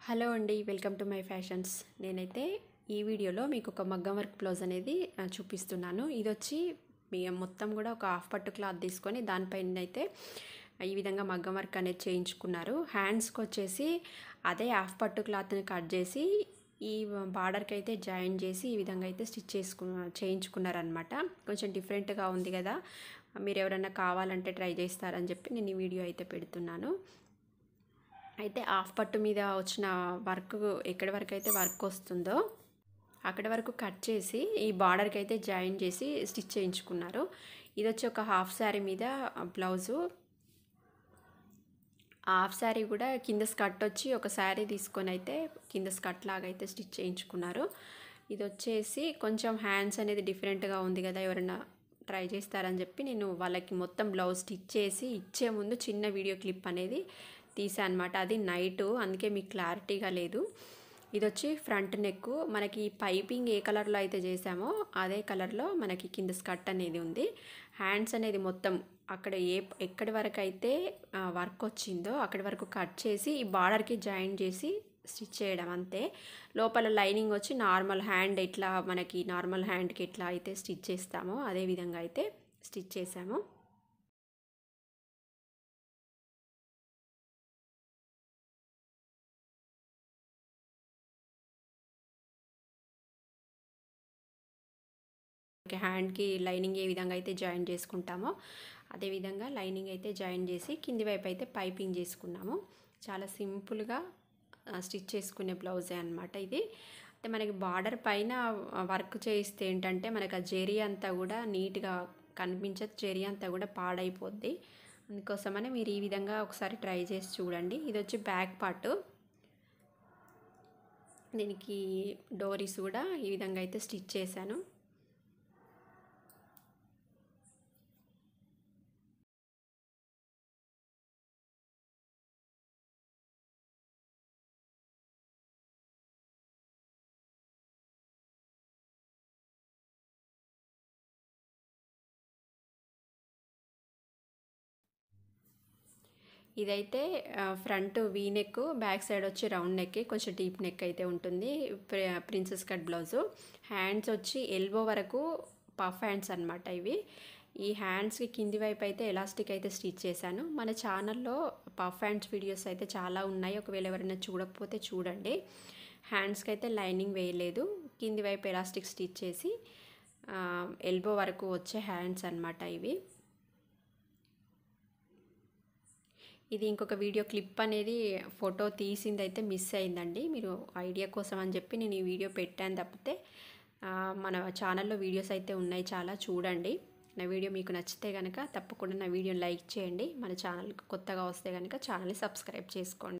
Hello అండి, welcome to my fashions. నేనైతే ఈ వీడియోలో మీకు ఒక మగ్గం వర్క్ బ్లౌజ్ అనేది చూపిస్తున్నాను. ఇది వచ్చి మీ మొత్తం కూడా ఒక హాఫ్ పట్టు క్లాత్ తీసుకొని దానిపైన అయితే ఈ విధంగా మగ్గం వర్క్ అనేది చేయించుకున్నారు. హ్యాండ్స్కి వచ్చేసి అదే హాఫ్ పట్టు క్లాత్ని కట్ చేసి ఈ బార్డర్కి అయితే జాయిన్ చేసి ఈ విధంగా అయితే స్టిచ్ చేయించుకున్నారనమాట. కొంచెం డిఫరెంట్గా ఉంది కదా, మీరు ఎవరైనా కావాలంటే ట్రై చేస్తారని చెప్పి నేను ఈ వీడియో అయితే పెడుతున్నాను. అయితే హాఫ్ పట్టు మీద వచ్చిన వర్క్ ఎక్కడి వరకు అయితే వర్క్ వస్తుందో అక్కడి వరకు కట్ చేసి ఈ బార్డర్కి అయితే జాయిన్ చేసి స్టిచ్ చేయించుకున్నారు. ఇది వచ్చి ఒక హాఫ్ శారీ మీద బ్లౌజు. హాఫ్ శారీ కూడా కింద స్కర్ట్ వచ్చి ఒక శారీ తీసుకొని అయితే కింద స్కర్ట్ లాగా అయితే స్టిచ్ చేయించుకున్నారు. ఇది వచ్చేసి కొంచెం హ్యాండ్స్ అనేది డిఫరెంట్గా ఉంది కదా, ఎవరైనా ట్రై చేస్తారని చెప్పి నేను వాళ్ళకి మొత్తం బ్లౌజ్ స్టిచ్ చేసి ఇచ్చే ముందు చిన్న వీడియో క్లిప్ అనేది తీసా అనమాట. అది నైటు, అందుకే మీకు క్లారిటీగా లేదు. ఇది వచ్చి ఫ్రంట్ నెక్. మనకి పైపింగ్ ఏ కలర్లో అయితే చేసామో అదే కలర్లో మనకి కింద స్కర్ట్ అనేది ఉంది. హ్యాండ్స్ అనేది మొత్తం అక్కడ ఎక్కడి వరకు అయితే వర్క్ వచ్చిందో అక్కడి వరకు కట్ చేసి ఈ బార్డర్కి జాయిన్ చేసి స్టిచ్ చేయడం అంతే. లోపల లైనింగ్ వచ్చి నార్మల్ హ్యాండ్ ఎట్లా మనకి నార్మల్ హ్యాండ్కి ఎట్లా అయితే స్టిచ్ చేస్తామో అదే విధంగా అయితే స్టిచ్ చేసాము. హ్యాండ్కి లైనింగ్ ఏ విధంగా అయితే జాయిన్ చేసుకుంటామో అదే విధంగా లైనింగ్ అయితే జాయిన్ చేసి కింది వైపు అయితే పైపింగ్ చేసుకున్నాము. చాలా సింపుల్గా స్టిచ్ చేసుకునే బ్లౌజే అనమాట ఇది. అయితే మనకి బార్డర్ పైన వర్క్ చేయిస్తే ఏంటంటే మనకు ఆ జెరీ అంతా కూడా నీట్గా కనిపించదు, జెరీ అంతా కూడా పాడైపోద్ది. అందుకోసమని మీరు ఈ విధంగా ఒకసారి ట్రై చేసి చూడండి. ఇది వచ్చి బ్యాక్ పార్ట్. దీనికి డోరీస్ కూడా ఈ విధంగా అయితే స్టిచ్ చేశాను. ఇదైతే front V neck, back side వచ్చి రౌండ్ నెక్, కొంచెం డీప్ నెక్ అయితే ఉంటుంది. Princess cut blouse. హ్యాండ్స్ వచ్చి ఎల్బో వరకు పఫ్ హ్యాండ్స్ అనమాట ఇవి. ఈ హ్యాండ్స్కి కింది వైపు అయితే ఎలాస్టిక్ అయితే స్టిచ్ చేశాను. మన ఛానల్లో పఫ్ హ్యాండ్స్ వీడియోస్ అయితే చాలా ఉన్నాయి, ఒకవేళ ఎవరైనా చూడకపోతే చూడండి. హ్యాండ్స్కి అయితే లైనింగ్ వేయలేదు, కింది వైపు ఎలాస్టిక్ స్టిచ్ చేసి ఎల్బో వరకు వచ్చే హ్యాండ్స్ అనమాట ఇవి. ఇది ఇంకొక వీడియో క్లిప్ అనేది ఫోటో తీసింది అయితే మిస్ అయిందండి. మీరు ఐడియా కోసం అని చెప్పి నేను ఈ వీడియో పెట్టాను తప్పితే మన ఛానల్లో వీడియోస్ అయితే ఉన్నాయి, చాలా చూడండి. నా వీడియో మీకు నచ్చితే కనుక తప్పకుండా నా వీడియోని లైక్ చేయండి. మన ఛానల్కి కొత్తగా వస్తే కనుక ఛానల్ని సబ్స్క్రైబ్ చేసుకోండి.